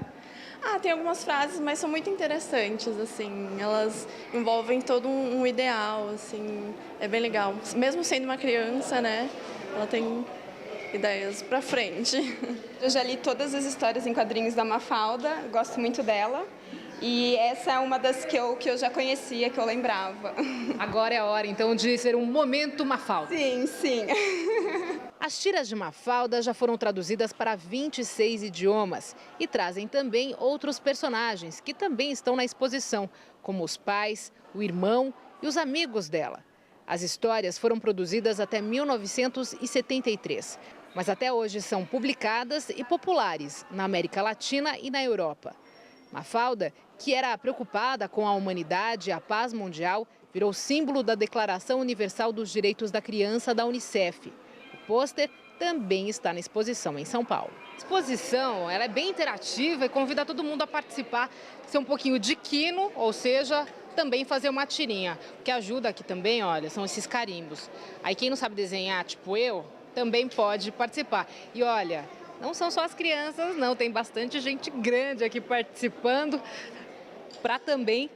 Tem algumas frases, mas são muito interessantes, assim. Elas envolvem todo um ideal, assim. É bem legal. Mesmo sendo uma criança, né? Ela tem ideias pra frente. Eu já li todas as histórias em quadrinhos da Mafalda, gosto muito dela. E essa é uma das que eu já conhecia, que eu lembrava. Agora é a hora, então, de ser um momento Mafalda. Sim, sim. As tiras de Mafalda já foram traduzidas para 26 idiomas e trazem também outros personagens que também estão na exposição, como os pais, o irmão e os amigos dela. As histórias foram produzidas até 1973, mas até hoje são publicadas e populares na América Latina e na Europa. Mafalda, que era preocupada com a humanidade e a paz mundial, virou símbolo da Declaração Universal dos Direitos da Criança da Unicef. O pôster também está na exposição em São Paulo. A exposição ela é bem interativa e convida todo mundo a participar, ser um pouquinho de Quino, ou seja, também fazer uma tirinha. O que ajuda aqui também, olha, são esses carimbos. Aí quem não sabe desenhar, tipo eu, também pode participar. E olha, não são só as crianças, não, tem bastante gente grande aqui participando para também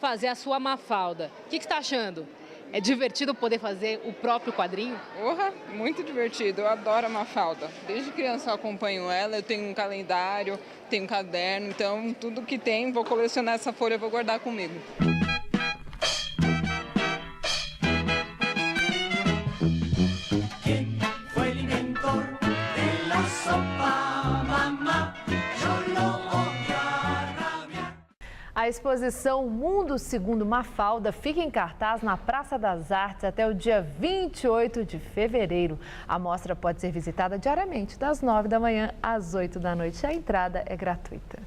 fazer a sua Mafalda. O que você está achando? É divertido poder fazer o próprio quadrinho? Porra, muito divertido. Eu adoro a Mafalda. Desde criança eu acompanho ela, eu tenho um calendário, tenho um caderno, então tudo que tem, vou colecionar essa folha, vou guardar comigo. A exposição Mundo Segundo Mafalda fica em cartaz na Praça das Artes até o dia 28 de fevereiro. A mostra pode ser visitada diariamente, das 9 da manhã às 8 da noite. A entrada é gratuita.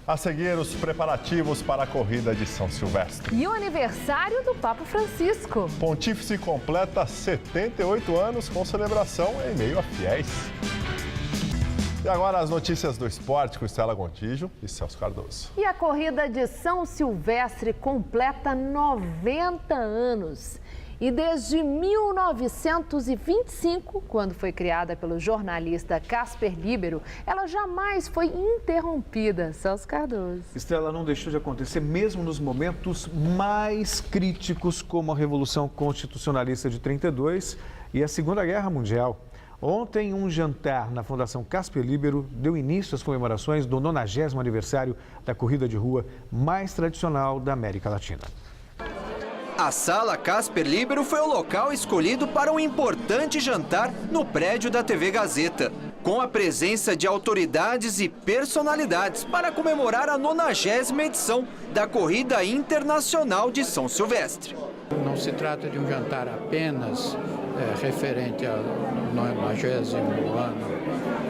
A seguir, os preparativos para a corrida de São Silvestre. E o aniversário do Papa Francisco. Pontífice completa 78 anos com celebração em meio a fiéis. E agora as notícias do esporte com Estela Gontijo e Celso Cardoso. E a corrida de São Silvestre completa 90 anos. E desde 1925, quando foi criada pelo jornalista Casper Líbero, ela jamais foi interrompida. Celso Cardoso. Estela, não deixou de acontecer mesmo nos momentos mais críticos, como a Revolução Constitucionalista de 32 e a Segunda Guerra Mundial. Ontem, um jantar na Fundação Casper Líbero deu início às comemorações do 90º aniversário da corrida de rua mais tradicional da América Latina. A Sala Casper Líbero foi o local escolhido para um importante jantar no prédio da TV Gazeta, com a presença de autoridades e personalidades para comemorar a 90ª edição da Corrida Internacional de São Silvestre. Não se trata de um jantar apenas referente ao 90º ano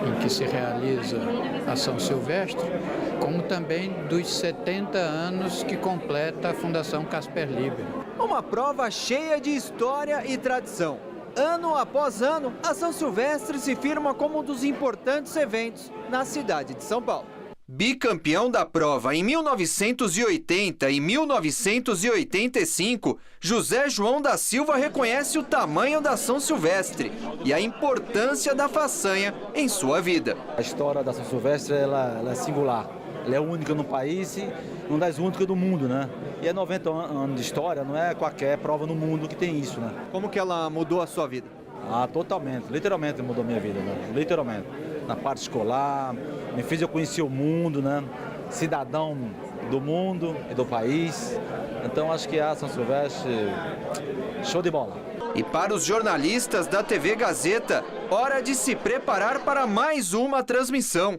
em que se realiza a São Silvestre, como também dos 70 anos que completa a Fundação Casper Líbero. Uma prova cheia de história e tradição. Ano após ano, a São Silvestre se firma como um dos importantes eventos na cidade de São Paulo. Bicampeão da prova em 1980 e 1985, José João da Silva reconhece o tamanho da São Silvestre e a importância da façanha em sua vida. A história da São Silvestre ela é singular. Ela é única no país e uma das únicas do mundo, né? E é 90 anos de história, não é qualquer prova no mundo que tem isso, né? Como que ela mudou a sua vida? Ah, totalmente. Literalmente mudou a minha vida, né? Literalmente. Na parte escolar, me fez eu conhecer o mundo, né? Cidadão do mundo e do país. Então acho que a São Silvestre, show de bola. E para os jornalistas da TV Gazeta, hora de se preparar para mais uma transmissão.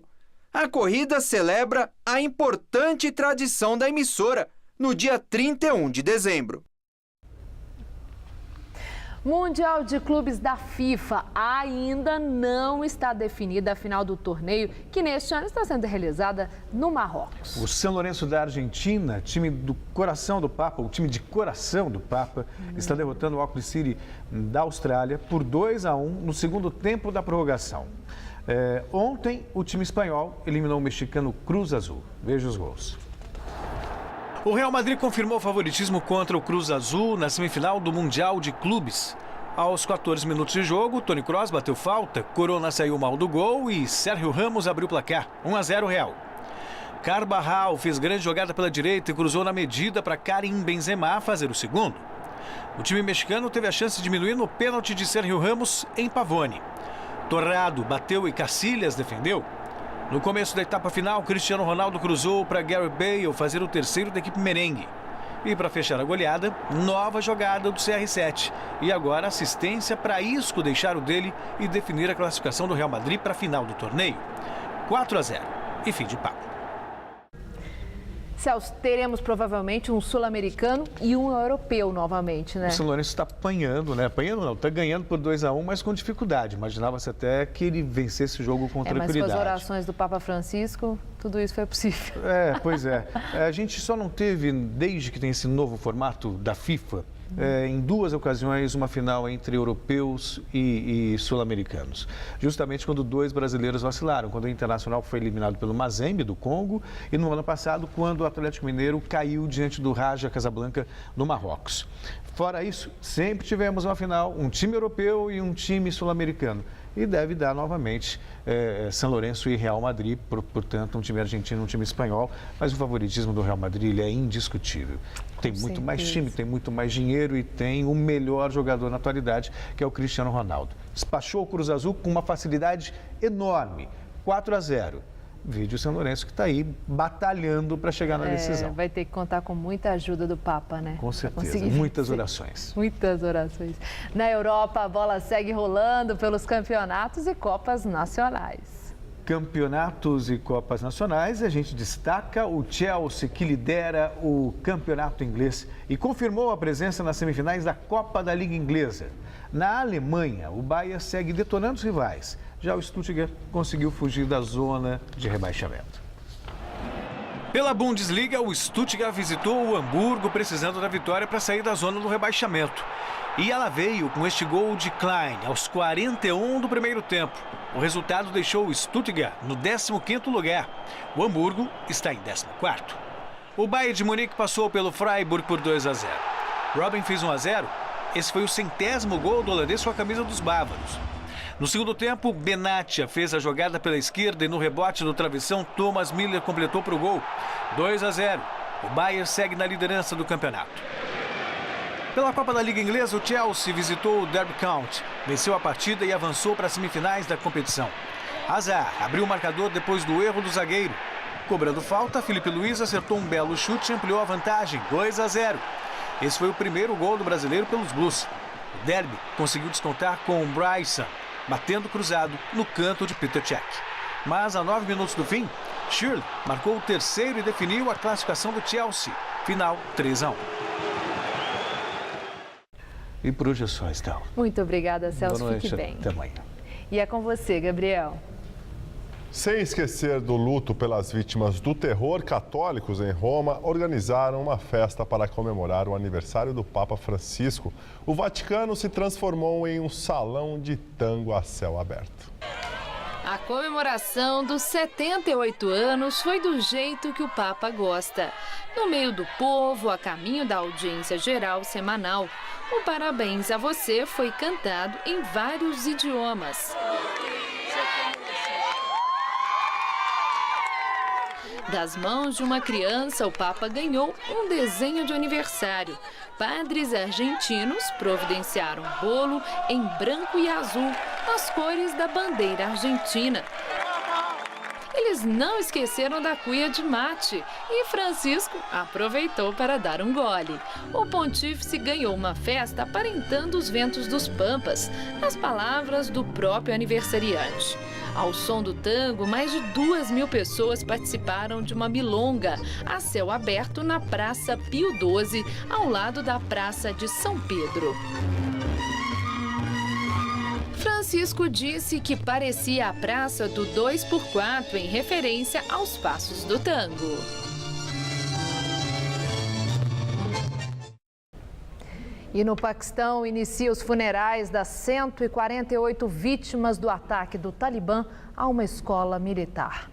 A corrida celebra a importante tradição da emissora no dia 31 de dezembro. Mundial de Clubes da FIFA. Ainda não está definida a final do torneio, que neste ano está sendo realizada no Marrocos. O São Lourenço da Argentina, time do coração do Papa, o time de coração do Papa, está derrotando o Auckland City da Austrália por 2-1 no segundo tempo da prorrogação. Ontem, o time espanhol eliminou o mexicano Cruz Azul. Veja os gols. O Real Madrid confirmou o favoritismo contra o Cruz Azul na semifinal do Mundial de Clubes. Aos 14 minutos de jogo, Toni Kroos bateu falta, Corona saiu mal do gol e Sérgio Ramos abriu o placar, 1-0 Real. Carvajal fez grande jogada pela direita e cruzou na medida para Karim Benzema fazer o segundo. O time mexicano teve a chance de diminuir no pênalti de Sérgio Ramos em Pavone. Torrado bateu e Casillas defendeu. No começo da etapa final, Cristiano Ronaldo cruzou para Gareth Bale fazer o terceiro da equipe merengue. E para fechar a goleada, nova jogada do CR7. E agora assistência para Isco deixar o dele e definir a classificação do Real Madrid para a final do torneio. 4-0 e fim de papo. Celso, teremos provavelmente um sul-americano e um europeu novamente, né? O São Lourenço está apanhando, né? Apanhando não, está ganhando por 2-1, mas com dificuldade. Imaginava-se até que ele vencesse o jogo com tranquilidade. Mas com as orações do Papa Francisco, tudo isso foi possível. Pois é. A gente só não teve, desde que tem esse novo formato da FIFA, em duas ocasiões, uma final entre europeus e sul-americanos. Justamente quando dois brasileiros vacilaram, quando o Internacional foi eliminado pelo Mazembe, do Congo, e no ano passado, quando o Atlético Mineiro caiu diante do Raja Casablanca, no Marrocos. Fora isso, sempre tivemos uma final, um time europeu e um time sul-americano. e deve dar novamente São Lourenço e Real Madrid, portanto, um time argentino, um time espanhol, mas o favoritismo do Real Madrid é indiscutível. Tem muito mais time, tem muito mais dinheiro e tem o melhor jogador na atualidade, que é o Cristiano Ronaldo. Despachou o Cruz Azul com uma facilidade enorme, 4-0. Vídeo São Lourenço que está aí batalhando para chegar na decisão. Vai ter que contar com muita ajuda do Papa, né? Com certeza, muitas orações. Muitas orações. Na Europa, a bola segue rolando pelos campeonatos e Copas Nacionais. Campeonatos e Copas Nacionais, a gente destaca o Chelsea, que lidera o campeonato inglês e confirmou a presença nas semifinais da Copa da Liga Inglesa. Na Alemanha, o Bayern segue detonando os rivais. Já o Stuttgart conseguiu fugir da zona de rebaixamento. Pela Bundesliga, o Stuttgart visitou o Hamburgo precisando da vitória para sair da zona do rebaixamento. E ela veio com este gol de Klein aos 41 do primeiro tempo. O resultado deixou o Stuttgart no 15º lugar. O Hamburgo está em 14º. O Bayern de Munique passou pelo Freiburg por 2-0. Robin fez 1-0. Esse foi o 100º gol do holandês com a camisa dos bávaros. No segundo tempo, Benatia fez a jogada pela esquerda e no rebote do travessão, Thomas Müller completou para o gol. 2-0. O Bayern segue na liderança do campeonato. Pela Copa da Liga Inglesa, o Chelsea visitou o Derby County, venceu a partida e avançou para as semifinais da competição. Hazard abriu o marcador depois do erro do zagueiro. Cobrando falta, Filipe Luiz acertou um belo chute e ampliou a vantagem, 2-0. Esse foi o primeiro gol do brasileiro pelos Blues. O Derby conseguiu descontar com o Bryson, batendo cruzado no canto de Peter Cech. Mas a 9 minutos do fim, Schürrle marcou o terceiro e definiu a classificação do Chelsea. Final 3-1. E por hoje é só, Estel. Muito obrigada, Celso. Boa noite, fique bem. Até amanhã. E é com você, Gabriel. Sem esquecer do luto pelas vítimas do terror, católicos em Roma organizaram uma festa para comemorar o aniversário do Papa Francisco. O Vaticano se transformou em um salão de tango a céu aberto. A comemoração dos 78 anos foi do jeito que o Papa gosta. No meio do povo, a caminho da audiência geral semanal, o Parabéns a Você foi cantado em vários idiomas. Das mãos de uma criança, o Papa ganhou um desenho de aniversário. Padres argentinos providenciaram bolo em branco e azul, as cores da bandeira argentina. Eles não esqueceram da cuia de mate e Francisco aproveitou para dar um gole. O pontífice ganhou uma festa aparentando os ventos dos Pampas, nas palavras do próprio aniversariante. Ao som do tango, mais de 2.000 pessoas participaram de uma milonga a céu aberto na Praça Pio XII, ao lado da Praça de São Pedro. Francisco disse que parecia a praça do 2x4 em referência aos passos do tango. E no Paquistão, inicia os funerais das 148 vítimas do ataque do Talibã a uma escola militar.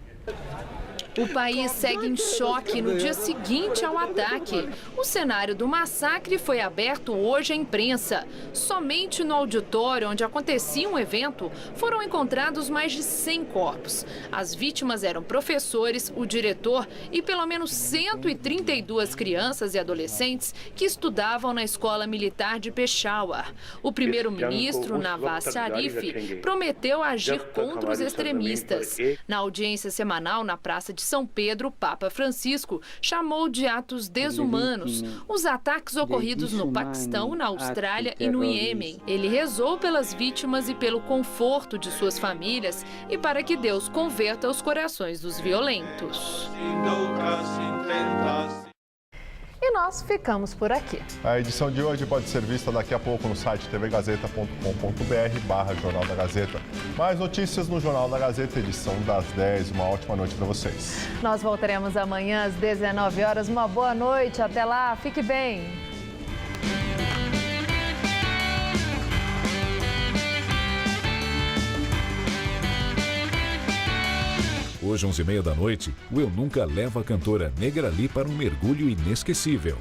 O país segue em choque no dia seguinte ao ataque. O cenário do massacre foi aberto hoje à imprensa. Somente no auditório onde acontecia um evento foram encontrados mais de 100 corpos. As vítimas eram professores, o diretor e pelo menos 132 crianças e adolescentes que estudavam na escola militar de Peshawar. O primeiro-ministro, Nawaz Sharif, prometeu agir contra os extremistas. Na audiência semanal na Praça de São Pedro, o Papa Francisco chamou de atos desumanos os ataques ocorridos no Paquistão, na Austrália e no Iêmen. Ele rezou pelas vítimas e pelo conforto de suas famílias e para que Deus converta os corações dos violentos. E nós ficamos por aqui. A edição de hoje pode ser vista daqui a pouco no site tvgazeta.com.br/Jornal da Gazeta. Mais notícias no Jornal da Gazeta, edição das 10. Uma ótima noite para vocês. Nós voltaremos amanhã às 19 horas. Uma boa noite. Até lá. Fique bem. Hoje, 11h30 da noite, o Eu Nunca leva a cantora Negra Lee para um mergulho inesquecível.